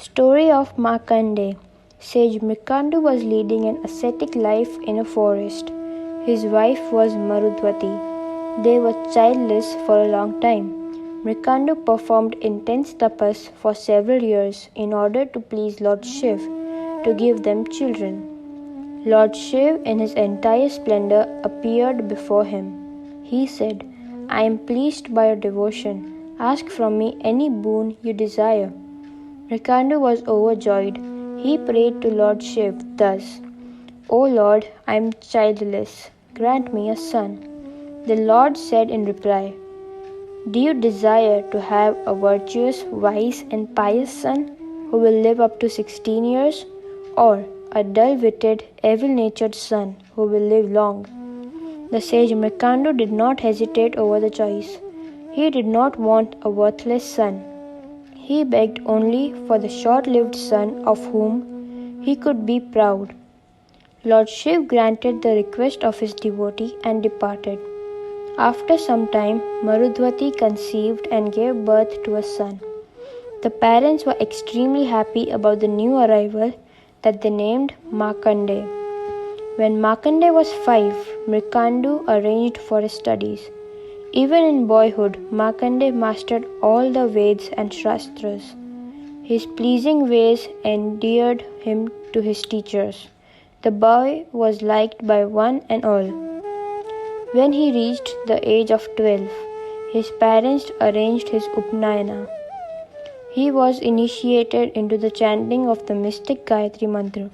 Story of Markandeya. Sage Markandeya was leading an ascetic life in a forest. His wife was Marudvati. They were childless for a long time. Markandeya performed intense tapas for several years in order to please Lord Shiv to give them children. Lord Shiv in his entire splendor appeared before him. He said, "I am pleased by your devotion. Ask from me any boon you desire." Markandeya was overjoyed. He prayed to Lord Shiv thus, "O Lord, I am childless. Grant me a son." The Lord said in reply, "Do you desire to have a virtuous, wise and pious son who will live up to 16 years, or a dull-witted, evil-natured son who will live long?" The sage Markandeya did not hesitate over the choice. He did not want a worthless son. He begged only for the short-lived son of whom he could be proud. Lord Shiv granted the request of his devotee and departed. After some time, Marudvati conceived and gave birth to a son. The parents were extremely happy about the new arrival that they named Markandeya. When Markandeya was 5, Markandeya arranged for his studies. Even in boyhood, Markandeya mastered all the Veds and Shastras. His pleasing ways endeared him to his teachers. The boy was liked by one and all. When he reached the age of 12, his parents arranged his Upnayana. He was initiated into the chanting of the mystic Gayatri mantra.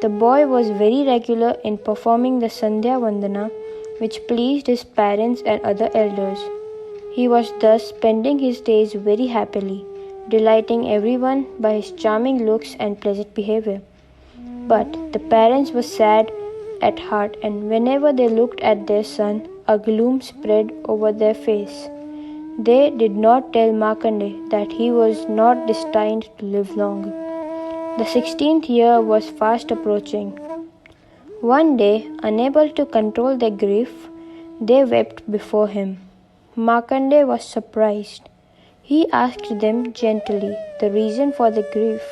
The boy was very regular in performing the Sandhya Vandana, which pleased his parents and other elders. He was thus spending his days very happily, delighting everyone by his charming looks and pleasant behavior. But the parents were sad at heart, and whenever they looked at their son, a gloom spread over their face. They did not tell Markandeya that he was not destined to live long. The 16th year was fast approaching. One day, unable to control their grief, they wept before him. Markandeya was surprised. He asked them gently the reason for the grief.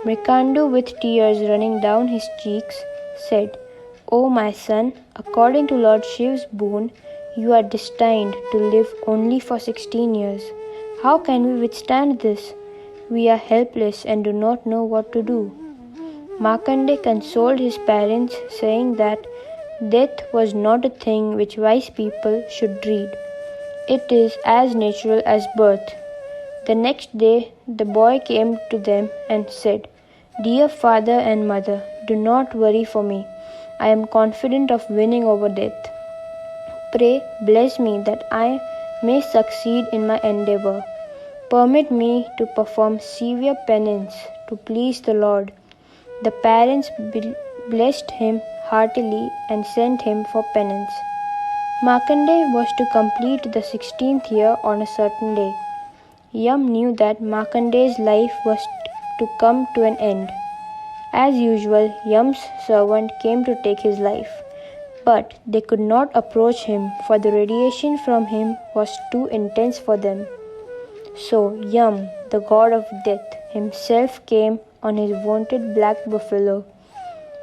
Markandeya, with tears running down his cheeks, said, "O my son, according to Lord Shiv's boon, you are destined to live only for 16 years. How can we withstand this? We are helpless and do not know what to do." Markandeya consoled his parents, saying that death was not a thing which wise people should dread. It is as natural as birth. The next day, the boy came to them and said, "Dear father and mother, do not worry for me. I am confident of winning over death. Pray, bless me that I may succeed in my endeavor. Permit me to perform severe penance to please the Lord." The parents blessed him heartily and sent him for penance. Markandeya was to complete the 16th year on a certain day. Yam knew that Markandeya's life was to come to an end. As usual, Yam's servant came to take his life, but they could not approach him, for the radiation from him was too intense for them. So Yam, the god of death, himself came on his wonted black buffalo.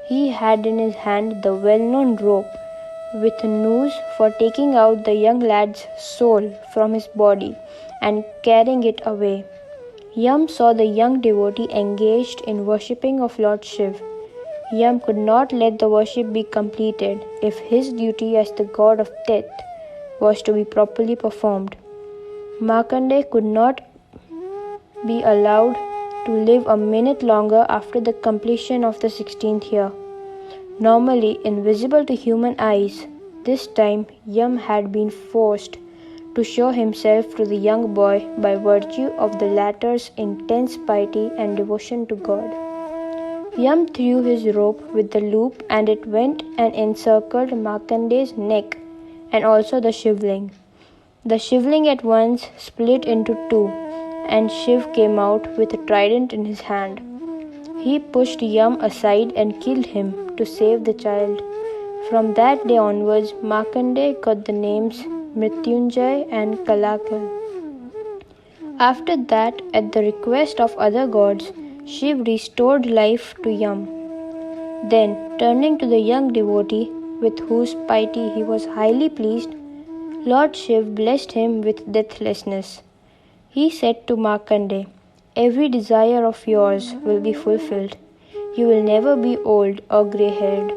He had in his hand the well-known rope with a noose for taking out the young lad's soul from his body and carrying it away. Yam saw the young devotee engaged in worshipping of Lord Shiv. Yam could not let the worship be completed if his duty as the god of death was to be properly performed. Markandeya could not be allowed to live a minute longer after the completion of the 16th year. Normally invisible to human eyes, this time Yam had been forced to show himself to the young boy by virtue of the latter's intense piety and devotion to God. Yam threw his rope with the loop, and it went and encircled Markandeya's neck and also the shivling. The shivling at once split into two, and Shiv came out with a trident in his hand. He pushed Yam aside and killed him to save the child. From that day onwards, Markandeya got the names Mrityunjay and Kalakal. After that, at the request of other gods, Shiv restored life to Yam. Then, turning to the young devotee with whose piety he was highly pleased, Lord Shiv blessed him with deathlessness. He said to Markandeya, "Every desire of yours will be fulfilled. You will never be old or grey-haired.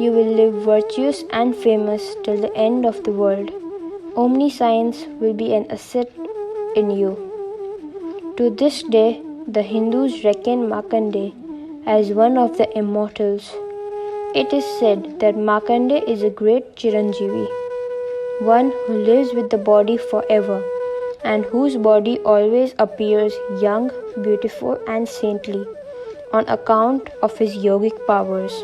You will live virtuous and famous till the end of the world. Omniscience will be an asset in you." To this day, the Hindus reckon Markandeya as one of the immortals. It is said that Markandeya is a great Chiranjeevi, one who lives with the body forever, and whose body always appears young, beautiful, and saintly on account of his yogic powers.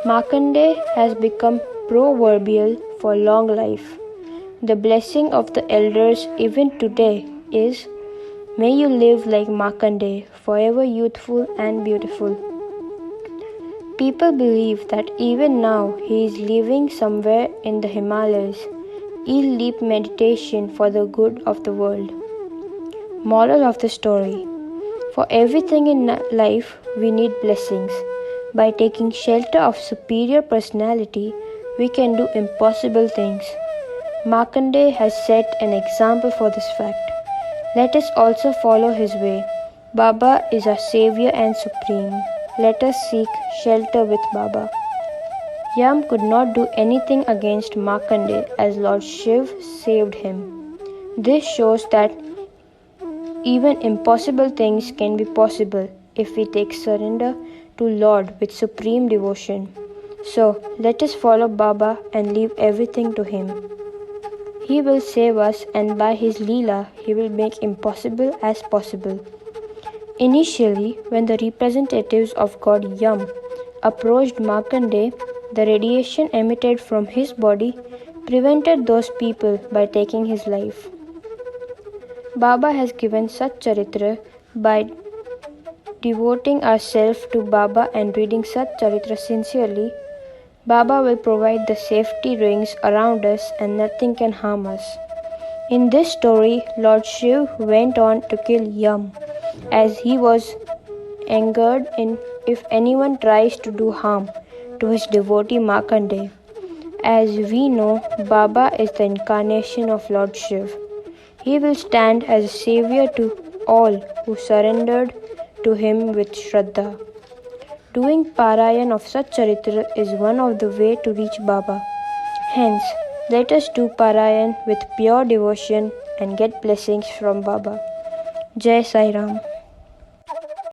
Markandeya has become proverbial for long life. The blessing of the elders even today is, "May you live like Markandeya, forever youthful and beautiful." People believe that even now he is living somewhere in the Himalayas, in deep meditation for the good of the world. Moral of the story: for everything in life we need blessings. By taking shelter of superior personality, we can do impossible things. Markandeya has set an example for this fact. Let us also follow his way. Baba is our savior and supreme. Let us seek shelter with Baba. Yam could not do anything against Markandeya as Lord Shiv saved him. This shows that even impossible things can be possible if we take surrender to Lord with supreme devotion. So let us follow Baba and leave everything to him. He will save us, and by his Leela he will make impossible as possible. Initially, when the representatives of god Yam approached Markandeya, the radiation emitted from his body prevented those people by taking his life. Baba has given such charitra. By devoting ourselves to Baba and reading such charitra sincerely, Baba will provide the safety rings around us and nothing can harm us. In this story, Lord Shiv went on to kill Yam as he was angered if anyone tries to do harm to his devotee Markandeya. As we know, Baba is the incarnation of Lord Shiv. He will stand as a savior to all who surrendered to him with Shraddha. Doing parayan of such charitra is one of the way to reach Baba. Hence, let us do parayan with pure devotion and get blessings from Baba. Jai Sai Ram.